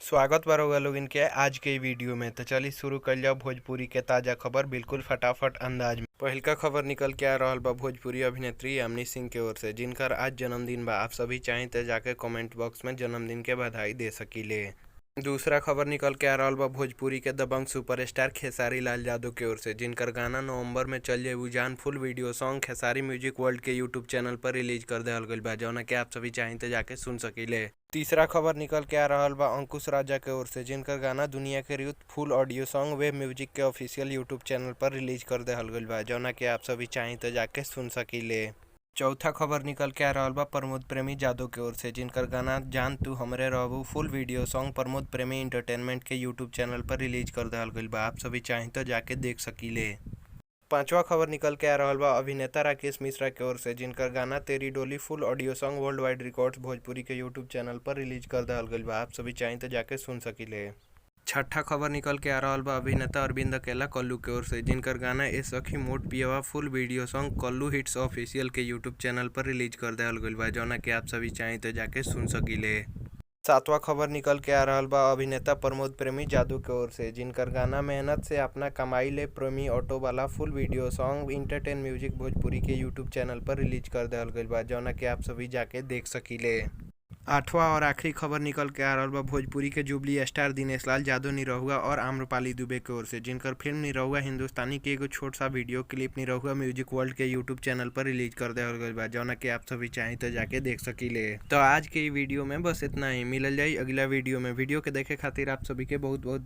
स्वागत बा रउआ लोगन के आज के वीडियो में। तो चलिए शुरू कर जाओ भोजपुरी के ताजा खबर बिल्कुल फटाफट अंदाज में। पहिलका खबर निकल के आ रहल बा भोजपुरी अभिनेत्री यामिनी सिंह के ओर से, जिनकर आज जन्मदिन बा। आप सभी चाहें तो जाके कमेंट बॉक्स में जन्मदिन के बधाई दे सकीले। दूसरा खबर निकल के आ रहल बा भोजपुरी के दबंग सुपरस्टार खेसारी लाल यादव के ओर से, जिनकर गाना नवंबर में चल जाए उजान full video song Khesari music world के यूट्यूब चैनल पर रिलीज कर देहल गइल बा, जौना के आप सभी चाहें तो जाके सुन सकीले। तीसरा खबर निकल के आ रहल बा अंकुश राजा के ओर से, जिनकर गाना दुनिया के यूथ फुल ऑडियो सॉन्ग वेब म्यूजिक के ऑफिशियल यूट्यूब चैनल पर रिलीज कर देहल गइल बा, जौना के आप सभी चाहें तो जाके सुन सकीले। चौथा खबर निकल के आ रहल बा प्रमोद प्रेमी जादव के ओर से, जिनकर गाना जान तू हमरे रहबू फुल वीडियो सॉन्ग प्रमोद प्रेमी इंटरटेनमेंट के यूट्यूब चैनल पर रिलीज कर देहल गइल बा। आप सभी चाहें तो जाके देख सकीले। पांचवा खबर निकल के आ रहल बा अभिनेता राकेश मिश्रा के ओर से, जिनकर गाना तेरी डोली full audio song Worldwide Records Bhojpuri के यूट्यूब चैनल पर रिलीज कर देहल गइल बा। आप सभी चाहें तो जाके सुन सकीले। छठा खबर निकल के आ रहल बा अभिनेता अरविंद अकेला कल्लू के ओर से, जिनकर गाना ए सखी मोट पियवा फुल वीडियो सॉन्ग कल्लू हिट्स ऑफिशियल के यूट्यूब चैनल पर रिलीज कर देहल गइल बा, जौना के आप सभी चाहें तो जाके सुन सकीले। सातवां खबर निकल के आ रहल बा अभिनेता प्रमोद प्रेमी जादव के ओर से, जिनकर गाना मेहनत से अपना कमाई ले प्रेमी ऑटो वाला full video song entertain music Bhojpuri के यूट्यूब चैनल पर रिलीज कर देहल गइल बा, जौना के आप सभी जाके देख सकीले। आठवां और आखिरी खबर निकल के आ रहल बा भोजपुरी के जुबली स्टार दिनेश लाल यादव निरहुआ और आम्रपाली दुबे की ओर से, जिनकर फिल्म निरहुआ हिंदुस्तानी के एगो छोट सा video clip Nirahua music world के यूट्यूब चैनल पर रिलीज कर देहल गइल बा, जौना के आप सभी चाहें तो जाके देख सकीले। तो आज के वीडियो में बस इतना ही। मिलल जाई अगला वीडियो में। वीडियो के देखे खातिर आप सभी के बहुत बहुत